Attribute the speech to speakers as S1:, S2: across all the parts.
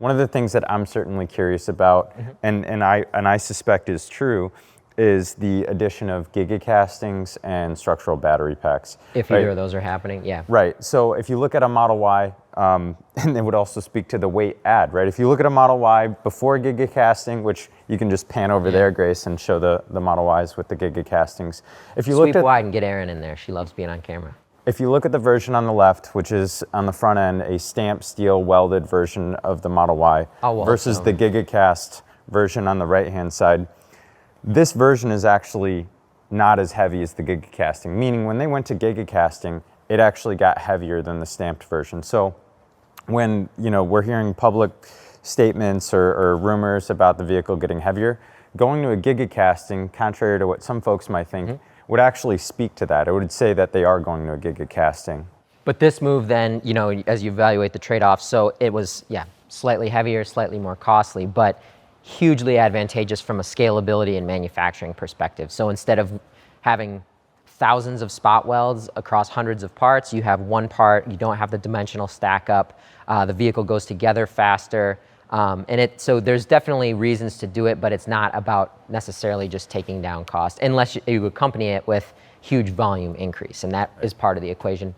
S1: One of the things that I'm certainly curious about, and I suspect is true, is the addition of Giga castings and structural battery packs.
S2: If either of those are happening, yeah.
S1: Right. So if you look at a Model Y, and it would also speak to the weight add, right? If you look at a Model Y before Giga casting, which you can just pan over there, Grace, and show the Model Ys with the Giga castings. If you
S2: Sweep wide and get Erin in there. She loves being on camera.
S1: If you look at the version on the left, which is on the front end, a stamped steel welded version of the Model Y versus the Giga cast version on the right-hand side, this version is actually not as heavy as the Giga casting, meaning when they went to Giga casting, it actually got heavier than the stamped version. So when we're hearing public statements or rumors about the vehicle getting heavier, going to a Giga casting, contrary to what some folks might think, would actually speak to that. It would say that they are going to a Giga casting.
S2: But this move then, as you evaluate the trade-offs, so it was, slightly heavier, slightly more costly, but hugely advantageous from a scalability and manufacturing perspective. So instead of having thousands of spot welds across hundreds of parts, you have one part, you don't have the dimensional stack up, the vehicle goes together faster, so there's definitely reasons to do it, but it's not about necessarily just taking down cost, unless you accompany it with huge volume increase, and that is part of the equation.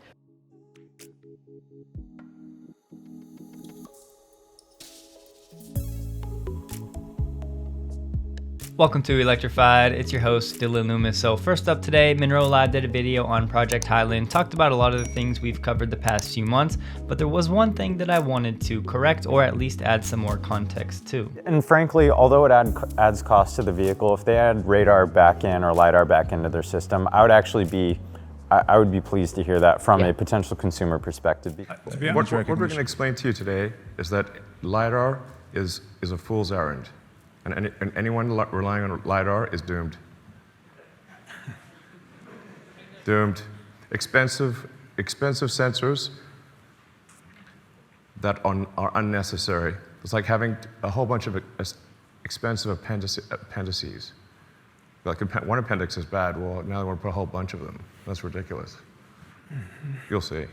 S3: Welcome to Electrified, it's your host Dylan Loomis. So first up today, Munro Lab did a video on Project Highland, talked about a lot of the things we've covered the past few months, but there was one thing that I wanted to correct or at least add some more context to.
S1: And frankly, although it adds cost to the vehicle, if they add radar back in or LiDAR back into their system, I would be pleased to hear that from a potential consumer perspective.
S4: What we're going to explain to you today is that LiDAR is a fool's errand. And anyone relying on LiDAR is doomed. Doomed. Expensive sensors that are unnecessary. It's like having a whole bunch of expensive appendices. Like one appendix is bad, well, now they want to put a whole bunch of them. That's ridiculous. You'll see.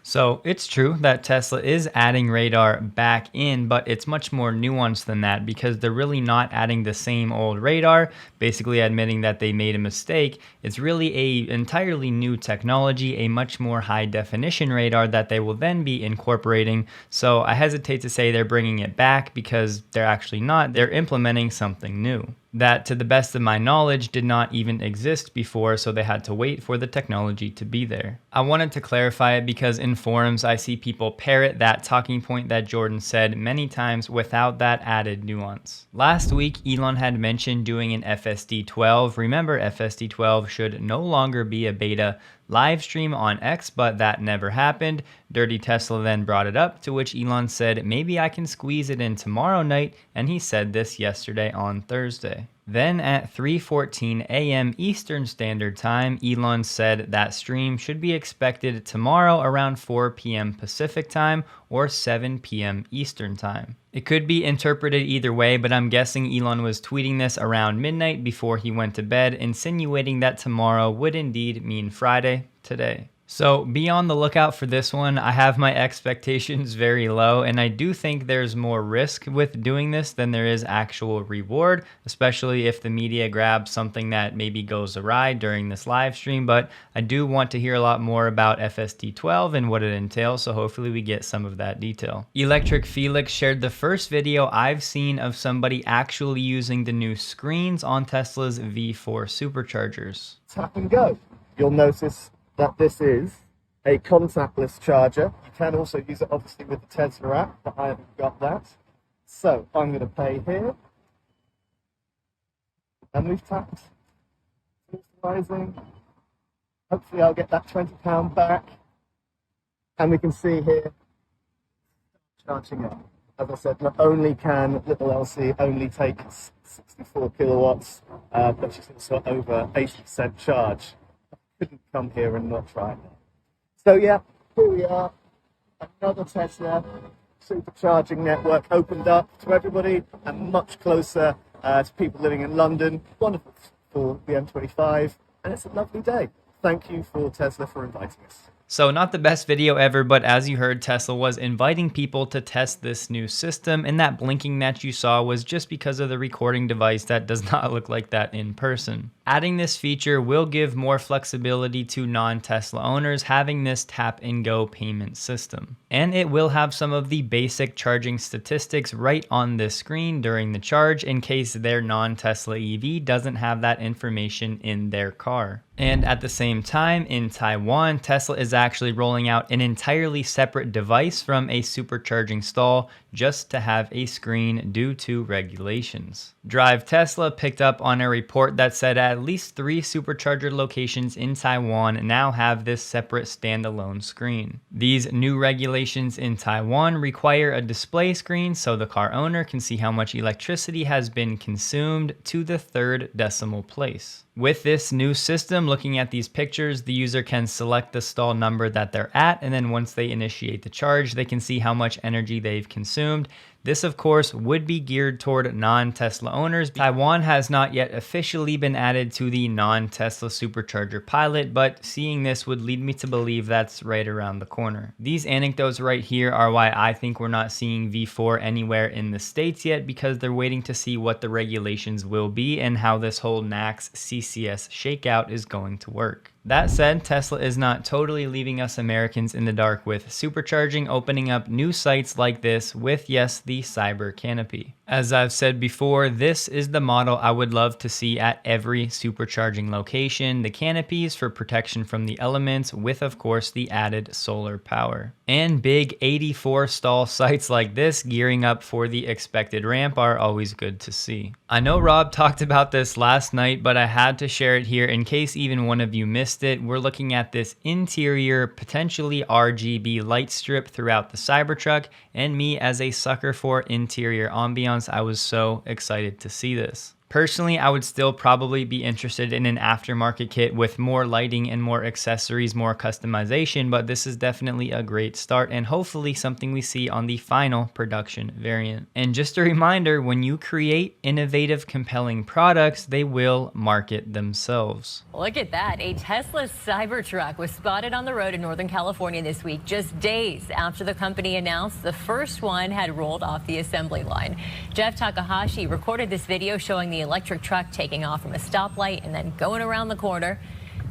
S3: So it's true that Tesla is adding radar back in, but it's much more nuanced than that because they're really not adding the same old radar, basically admitting that they made a mistake. It's really an entirely new technology, a much more high definition radar that they will then be incorporating. So I hesitate to say they're bringing it back because they're actually not. They're implementing something new that, to the best of my knowledge, did not even exist before, so they had to wait for the technology to be there. I wanted to clarify it because in forums I see people parrot that talking point that Jordan said many times without that added nuance. Last week, Elon had mentioned doing an FSD 12. Remember, FSD 12 should no longer be a beta live stream on X, but that never happened. Dirty Tesla then brought it up, to which Elon said, maybe I can squeeze it in tomorrow night, and he said this yesterday on Thursday. Then at 3:14 a.m. Eastern Standard Time, Elon said that stream should be expected tomorrow around 4 p.m. Pacific Time or 7 p.m. Eastern Time. It could be interpreted either way, but I'm guessing Elon was tweeting this around midnight before he went to bed, insinuating that tomorrow would indeed mean Friday, today. So be on the lookout for this one. I have my expectations very low, and I do think there's more risk with doing this than there is actual reward, especially if the media grabs something that maybe goes awry during this live stream. But I do want to hear a lot more about FSD 12 and what it entails, so hopefully we get some of that detail. Electric Felix shared the first video I've seen of somebody actually using the new screens on Tesla's V4 superchargers.
S5: Tap and go. You'll notice that this is a contactless charger. You can also use it obviously with the Tesla app, but I haven't got that. So I'm going to pay here. And we've tapped. Rising. Hopefully I'll get that £20 back. And we can see here, charging up. As I said, not only can little LC only take 64 kilowatts, but she's also over 80% charge. Couldn't come here and not try it. So yeah, here we are. Another Tesla supercharging network opened up to everybody and much closer to people living in London. Wonderful for the M25, and it's a lovely day. Thank you for Tesla for inviting us.
S3: So not the best video ever, but as you heard, Tesla was inviting people to test this new system, and that blinking that you saw was just because of the recording device that does not look like that in person. Adding this feature will give more flexibility to non-Tesla owners having this tap and go payment system. And it will have some of the basic charging statistics right on this screen during the charge in case their non-Tesla EV doesn't have that information in their car. And at the same time, in Taiwan, Tesla is actually rolling out an entirely separate device from a supercharging stall just to have a screen due to regulations. Drive Tesla picked up on a report that said at least 3 supercharger locations in Taiwan now have this separate standalone screen. These new regulations in Taiwan require a display screen so the car owner can see how much electricity has been consumed to the 3rd decimal place. With this new system, looking at these pictures, the user can select the stall number that they're at, and then once they initiate the charge, they can see how much energy they've consumed. This, of course, would be geared toward non-Tesla owners. Taiwan has not yet officially been added to the non-Tesla supercharger pilot, but seeing this would lead me to believe that's right around the corner. These anecdotes right here are why I think we're not seeing V4 anywhere in the States yet, because they're waiting to see what the regulations will be and how this whole NACS CCS shakeout is going to work. That said, Tesla is not totally leaving us Americans in the dark with supercharging, opening up new sites like this with, yes, the Cyber Canopy. As I've said before, this is the model I would love to see at every supercharging location. The canopies for protection from the elements with, of course, the added solar power. And big 84 stall sites like this gearing up for the expected ramp are always good to see. I know Rob talked about this last night, but I had to share it here in case even one of you missed it. We're looking at this interior, potentially RGB light strip throughout the Cybertruck, and me as a sucker for interior ambiance, I was so excited to see this. Personally, I would still probably be interested in an aftermarket kit with more lighting and more accessories, more customization, but this is definitely a great start and hopefully something we see on the final production variant. And just a reminder, when you create innovative, compelling products, they will market themselves.
S6: Look at that. A Tesla Cybertruck was spotted on the road in Northern California this week, just days after the company announced the first one had rolled off the assembly line. Jeff Takahashi recorded this video showing the electric truck taking off from a stoplight and then going around the corner.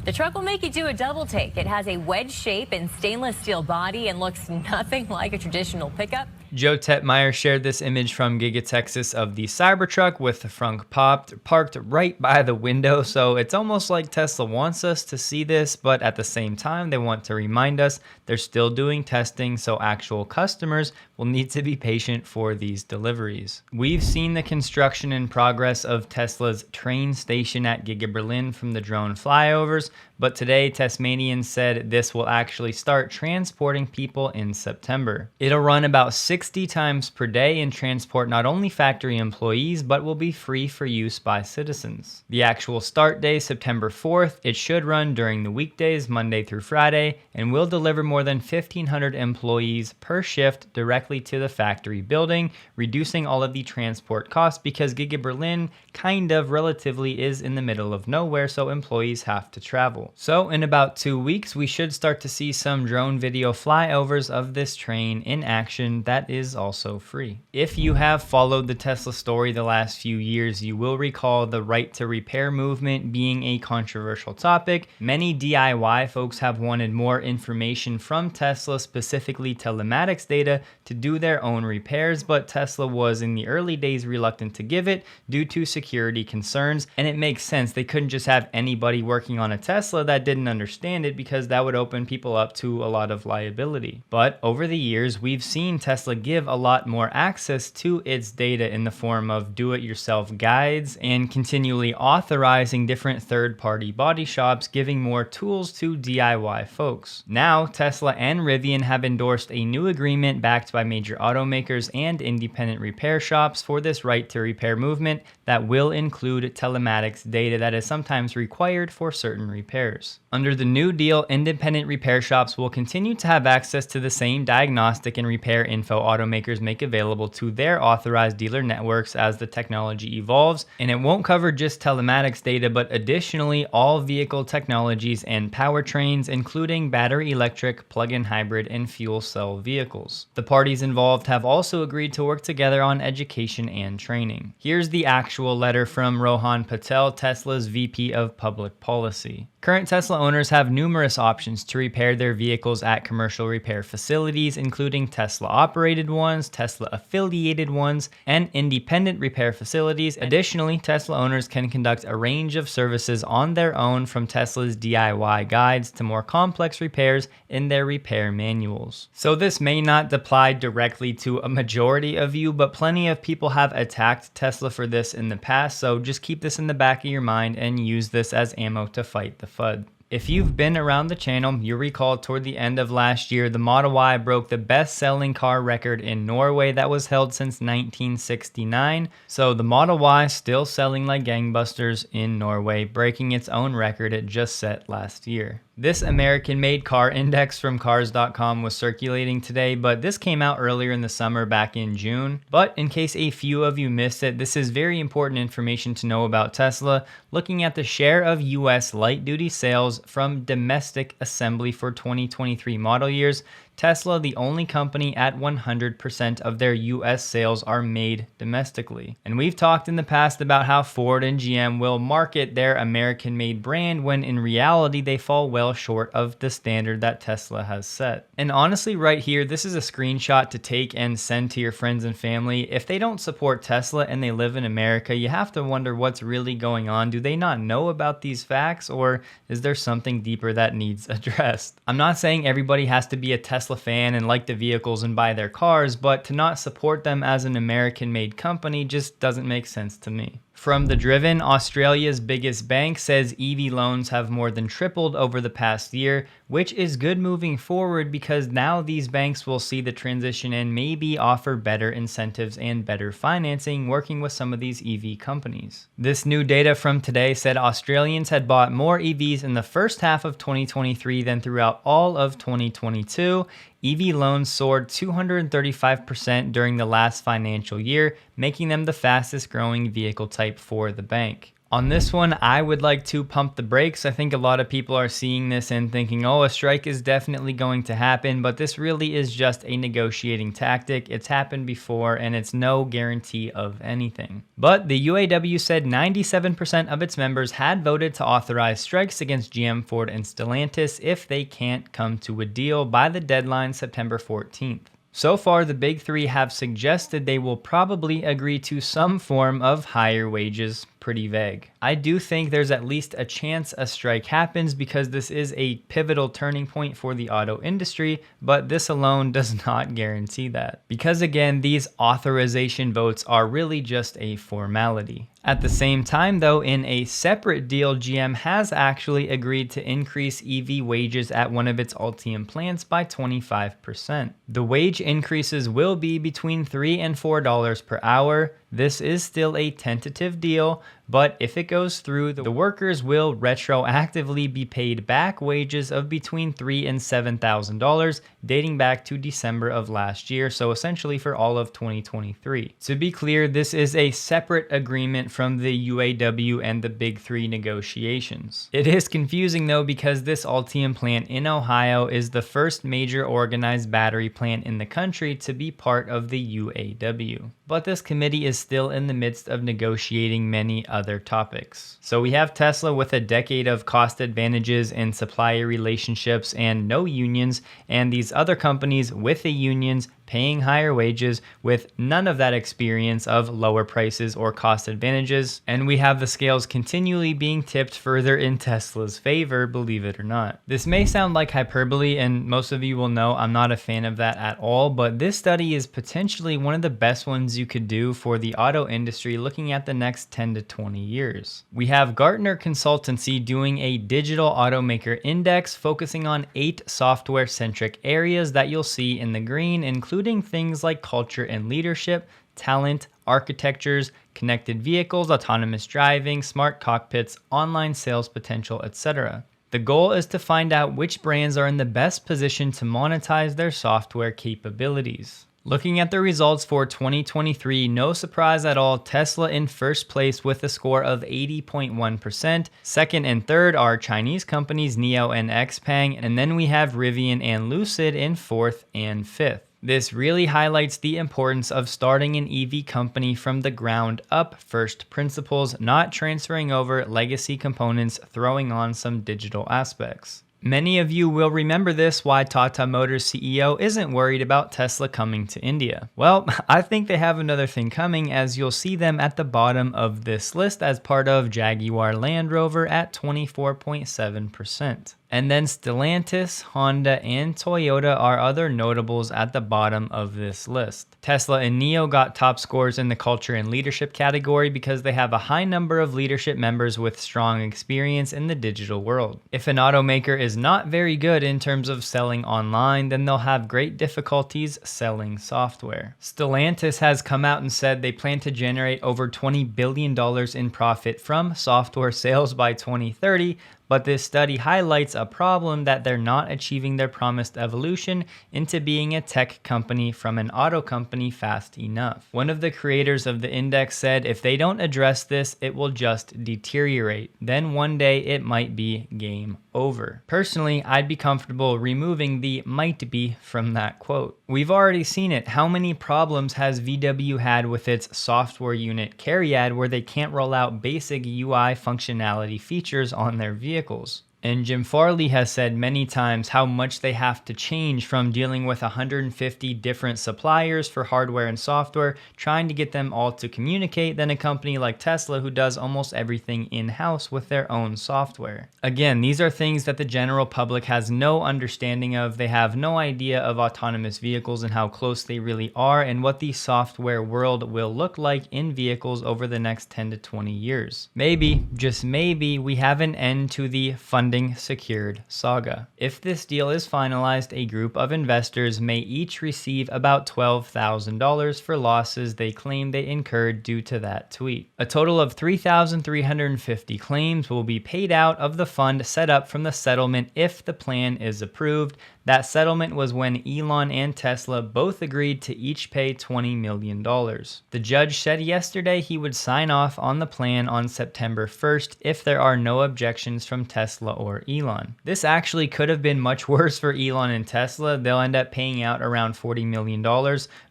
S6: The truck will make you do a double take. It has a wedge shape and stainless steel body and looks nothing like a traditional pickup.
S3: Joe Tetmeyer shared this image from Giga, Texas of the Cybertruck with the front parked right by the window. So it's almost like Tesla wants us to see this, but at the same time, they want to remind us they're still doing testing, so actual customers will need to be patient for these deliveries. We've seen the construction and progress of Tesla's train station at Giga Berlin from the drone flyovers, but today Tasmanians said this will actually start transporting people in September. It'll run about 60 times per day and transport not only factory employees, but will be free for use by citizens. The actual start day, September 4th, it should run during the weekdays, Monday through Friday, and will deliver more than 1,500 employees per shift directly to the factory building, reducing all of the transport costs because Giga Berlin kind of relatively is in the middle of nowhere, so employees have to travel. So in about 2 weeks, we should start to see some drone video flyovers of this train in action that is also free. If you have followed the Tesla story the last few years, you will recall the right to repair movement being a controversial topic. Many DIY folks have wanted more information from Tesla, specifically telematics data, to do their own repairs, but Tesla was in the early days reluctant to give it due to security concerns, and it makes sense. They couldn't just have anybody working on a Tesla that didn't understand it because that would open people up to a lot of liability. But over the years, we've seen Tesla give a lot more access to its data in the form of do-it-yourself guides and continually authorizing different third-party body shops, giving more tools to DIY folks. Now, Tesla and Rivian have endorsed a new agreement backed by major automakers and independent repair shops for this right to repair movement that will include telematics data that is sometimes required for certain repairs. repairs. Under the new deal, independent repair shops will continue to have access to the same diagnostic and repair info automakers make available to their authorized dealer networks as the technology evolves, and it won't cover just telematics data, but additionally all vehicle technologies and powertrains, including battery electric, plug-in hybrid, and fuel cell vehicles. The parties involved have also agreed to work together on education and training. Here's the actual letter from Rohan Patel, Tesla's VP of Public Policy. Current Tesla owners have numerous options to repair their vehicles at commercial repair facilities, including Tesla-operated ones, Tesla-affiliated ones, and independent repair facilities. Additionally, Tesla owners can conduct a range of services on their own, from Tesla's DIY guides to more complex repairs in their repair manuals. So this may not apply directly to a majority of you, but plenty of people have attacked Tesla for this in the past, so just keep this in the back of your mind and use this as ammo to fight the FUD. If you've been around the channel, you'll recall toward the end of last year, the Model Y broke the best-selling car record in Norway that was held since 1969. So the Model Y still selling like gangbusters in Norway, breaking its own record it just set last year. This American-made car index from cars.com was circulating today, but this came out earlier in the summer back in June. But in case a few of you missed it, this is very important information to know about Tesla, looking at the share of US light-duty sales from domestic assembly for 2023 model years. Tesla, the only company at 100% of their US sales are made domestically. And we've talked in the past about how Ford and GM will market their American-made brand when in reality they fall well short of the standard that Tesla has set. And honestly, right here, this is a screenshot to take and send to your friends and family. If they don't support Tesla and they live in America, you have to wonder what's really going on. Do they not know about these facts, or is there something deeper that needs addressed? I'm not saying everybody has to be a Tesla fan and like the vehicles and buy their cars, but to not support them as an American-made company just doesn't make sense to me. From The Driven, Australia's biggest bank says EV loans have more than tripled over the past year, which is good moving forward because now these banks will see the transition and maybe offer better incentives and better financing working with some of these EV companies. This new data from today said Australians had bought more EVs in the first half of 2023 than throughout all of 2022. EV loans soared 235% during the last financial year, making them the fastest growing vehicle type for the bank. On this one, I would like to pump the brakes. I think a lot of people are seeing this and thinking, oh, a strike is definitely going to happen, but this really is just a negotiating tactic. It's happened before and it's no guarantee of anything. But the UAW said 97% of its members had voted to authorize strikes against GM, Ford, and Stellantis if they can't come to a deal by the deadline September 14th. So far, the big three have suggested they will probably agree to some form of higher wages. Pretty vague. I do think there's at least a chance a strike happens because this is a pivotal turning point for the auto industry, but this alone does not guarantee that. Because again, these authorization votes are really just a formality. At the same time though, in a separate deal, GM has actually agreed to increase EV wages at one of its Ultium plants by 25%. The wage increases will be between $3 and $4 per hour. This is still a tentative deal, but if it goes through, the workers will retroactively be paid back wages of between $3,000 and $7,000 dating back to December of last year, so essentially for all of 2023. To be clear, this is a separate agreement from the UAW and the Big Three negotiations. It is confusing though because this Ultium plant in Ohio is the first major organized battery plant in the country to be part of the UAW. But this committee is still in the midst of negotiating many other topics. So we have Tesla with a decade of cost advantages and supplier relationships and no unions, and these other companies with the unions paying higher wages with none of that experience of lower prices or cost advantages. And we have the scales continually being tipped further in Tesla's favor, believe it or not. This may sound like hyperbole, and most of you will know I'm not a fan of that at all, but this study is potentially one of the best ones you could do for the auto industry looking at the next 10 to 20 years. We have Gartner Consultancy doing a digital automaker index focusing on 8 software-centric areas that you'll see in the green, including things like culture and leadership, talent, architectures, connected vehicles, autonomous driving, smart cockpits, online sales potential, etc. The goal is to find out which brands are in the best position to monetize their software capabilities. Looking at the results for 2023, no surprise at all, Tesla in first place with a score of 80.1%. Second and third are Chinese companies NIO and XPeng, and then we have Rivian and Lucid in fourth and fifth. This really highlights the importance of starting an EV company from the ground up, first principles, not transferring over legacy components, throwing on some digital aspects. Many of you will remember this, why Tata Motors CEO isn't worried about Tesla coming to India. Well, I think they have another thing coming, as you'll see them at the bottom of this list as part of Jaguar Land Rover at 24.7%. And then Stellantis, Honda, and Toyota are other notables at the bottom of this list. Tesla and NIO got top scores in the culture and leadership category because they have a high number of leadership members with strong experience in the digital world. If an automaker is not very good in terms of selling online, then they'll have great difficulties selling software. Stellantis has come out and said they plan to generate over $20 billion in profit from software sales by 2030, but this study highlights a problem that they're not achieving their promised evolution into being a tech company from an auto company fast enough. One of the creators of the index said if they don't address this, it will just deteriorate. Then one day it might be game over. Personally, I'd be comfortable removing the might be from that quote. We've already seen it. How many problems has VW had with its software unit Cariad where they can't roll out basic UI functionality features on their vehicles? And Jim Farley has said many times how much they have to change from dealing with 150 different suppliers for hardware and software, trying to get them all to communicate, than a company like Tesla who does almost everything in-house with their own software. Again, these are things that the general public has no understanding of. They have no idea of autonomous vehicles and how close they really are and what the software world will look like in vehicles over the next 10 to 20 years. Maybe, just maybe, we have an end to the funding secured saga. If this deal is finalized, a group of investors may each receive about $12,000 for losses they claim they incurred due to that tweet. A total of 3,350 claims will be paid out of the fund set up from the settlement if the plan is approved. That settlement was when Elon and Tesla both agreed to each pay $20 million. The judge said yesterday he would sign off on the plan on September 1st if there are no objections from Tesla or Elon. This actually could have been much worse for Elon and Tesla. They'll end up paying out around $40 million,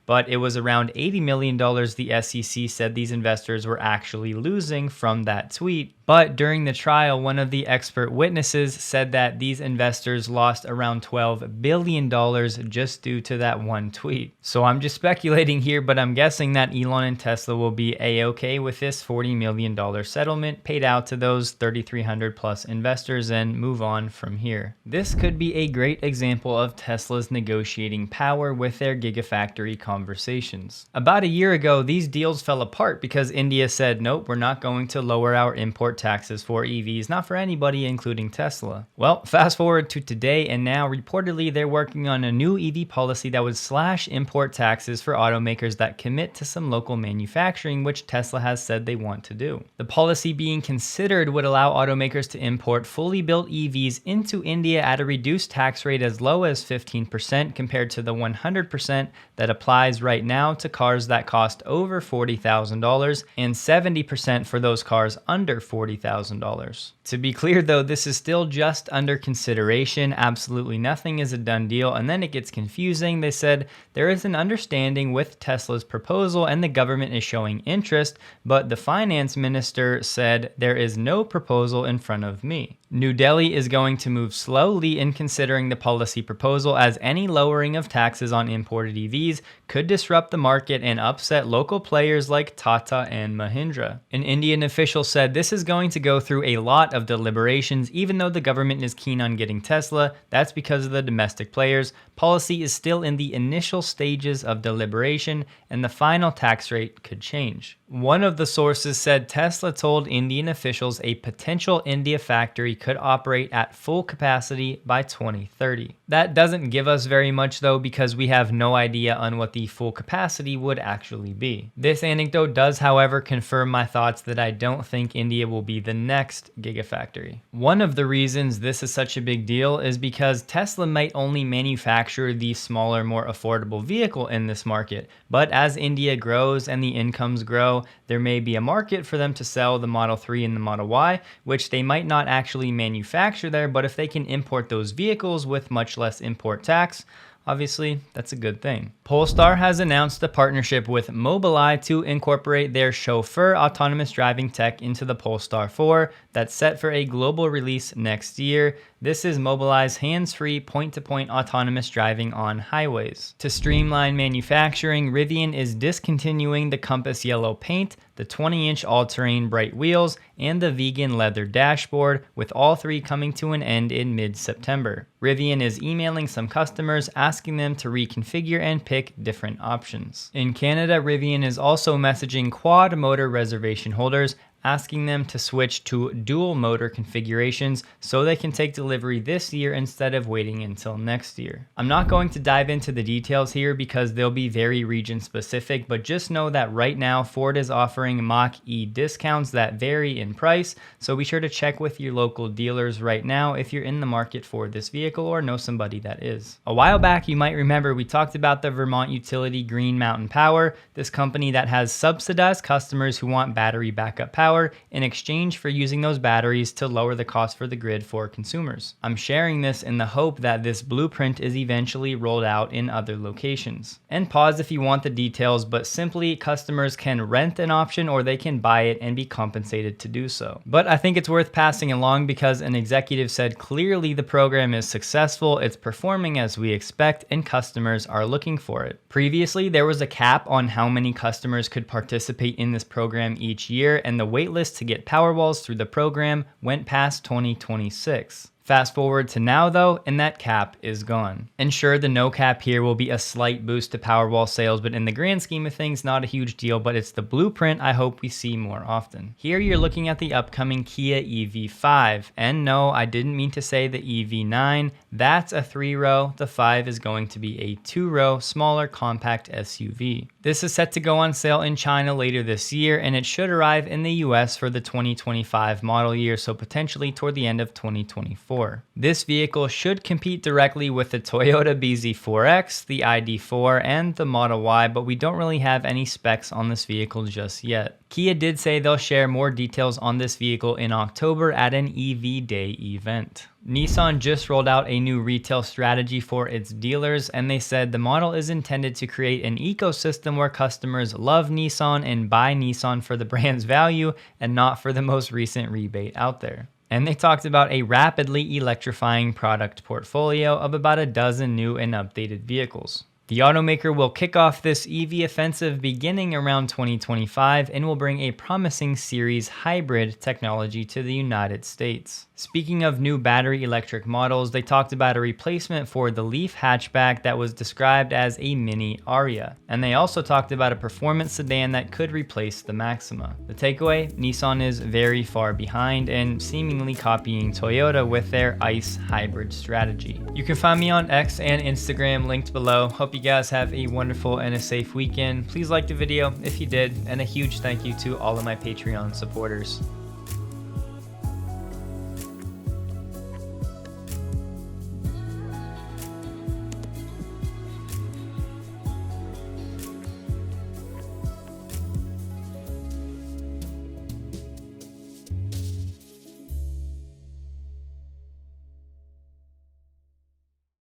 S3: but it was around $80 million the SEC said these investors were actually losing from that tweet. But during the trial, one of the expert witnesses said that these investors lost around $12 billion just due to that one tweet. So I'm just speculating here, but I'm guessing that Elon and Tesla will be a-okay with this $40 million settlement paid out to those 3,300 plus investors and move on from here. This could be a great example of Tesla's negotiating power with their Gigafactory conversations. About a year ago, these deals fell apart because India said, nope, we're not going to lower our import taxes for EVs, not for anybody, including Tesla. Well, fast forward to today, and now reportedly they're working on a new EV policy that would slash import taxes for automakers that commit to some local manufacturing, which Tesla has said they want to do. The policy being considered would allow automakers to import fully built EVs into India at a reduced tax rate as low as 15% compared to the 100% that applies right now to cars that cost over $40,000 and 70% for those cars under $40,000. To be clear though, this is still just under consideration. Absolutely nothing is a done deal, and then it gets confusing. They said there is an understanding with Tesla's proposal and the government is showing interest, but the finance minister said there is no proposal in front of me. New Delhi is going to move slowly in considering the policy proposal, as any lowering of taxes on imported EVs could disrupt the market and upset local players like Tata and Mahindra. An Indian official said this is going to go through a lot of deliberations. Even though the government is keen on getting Tesla, that's because of the domestic players. Policy is still in the initial stages of deliberation, and the final tax rate could change. One of the sources said Tesla told Indian officials a potential India factory could operate at full capacity by 2030. That doesn't give us very much though, because we have no idea on what the the full capacity would actually be. This anecdote does, however, confirm my thoughts that I don't think India will be the next Gigafactory. One of the reasons this is such a big deal is because Tesla might only manufacture the smaller, more affordable vehicle in this market, but as India grows and the incomes grow, there may be a market for them to sell the Model 3 and the Model Y, which they might not actually manufacture there, but if they can import those vehicles with much less import tax, obviously, that's a good thing. Polestar has announced a partnership with Mobileye to incorporate their chauffeur autonomous driving tech into the Polestar 4 that's set for a global release next year. This is Mobileye's hands-free point-to-point autonomous driving on highways. To streamline manufacturing, Rivian is discontinuing the Compass yellow paint, the 20-inch all-terrain bright wheels, and the vegan leather dashboard, with all three coming to an end in mid-September. Rivian is emailing some customers asking them to reconfigure and pick different options. In Canada, Rivian is also messaging quad motor reservation holders asking them to switch to dual motor configurations so they can take delivery this year instead of waiting until next year. I'm not going to dive into the details here because they'll be very region specific, but just know that right now Ford is offering Mach-E discounts that vary in price, so be sure to check with your local dealers right now if you're in the market for this vehicle or know somebody that is. A while back, you might remember we talked about the Vermont utility Green Mountain Power, this company that has subsidized customers who want battery backup power in exchange for using those batteries to lower the cost for the grid for consumers. I'm sharing this in the hope that this blueprint is eventually rolled out in other locations. And pause if you want the details, but simply customers can rent an option or they can buy it and be compensated to do so. But I think it's worth passing along because an executive said clearly the program is successful, it's performing as we expect, and customers are looking for it. Previously, there was a cap on how many customers could participate in this program each year, and the waitlist to get Powerwalls through the program went past 2026. Fast forward to now though, and that cap is gone. And sure, the no cap here will be a slight boost to Powerwall sales, but in the grand scheme of things, not a huge deal, but it's the blueprint I hope we see more often. Here you're looking at the upcoming Kia EV5, and no, I didn't mean to say the EV9, that's a 3-row, the 5 is going to be a 2-row, smaller compact SUV. This is set to go on sale in China later this year, and it should arrive in the US for the 2025 model year, so potentially toward the end of 2024. This vehicle should compete directly with the Toyota BZ4X, the ID4, and the Model Y, but we don't really have any specs on this vehicle just yet. Kia did say they'll share more details on this vehicle in October at an EV Day event. Nissan just rolled out a new retail strategy for its dealers, and they said the model is intended to create an ecosystem where customers love Nissan and buy Nissan for the brand's value and not for the most recent rebate out there. And they talked about a rapidly electrifying product portfolio of about a dozen new and updated vehicles. The automaker will kick off this EV offensive beginning around 2025 and will bring a promising series hybrid technology to the United States. Speaking of new battery electric models, they talked about a replacement for the Leaf hatchback that was described as a mini Aria. And they also talked about a performance sedan that could replace the Maxima. The takeaway, Nissan is very far behind and seemingly copying Toyota with their ICE hybrid strategy. You can find me on X and Instagram linked below. Hope you guys have a wonderful and a safe weekend. Please like the video if you did, and a huge thank you to all of my Patreon supporters.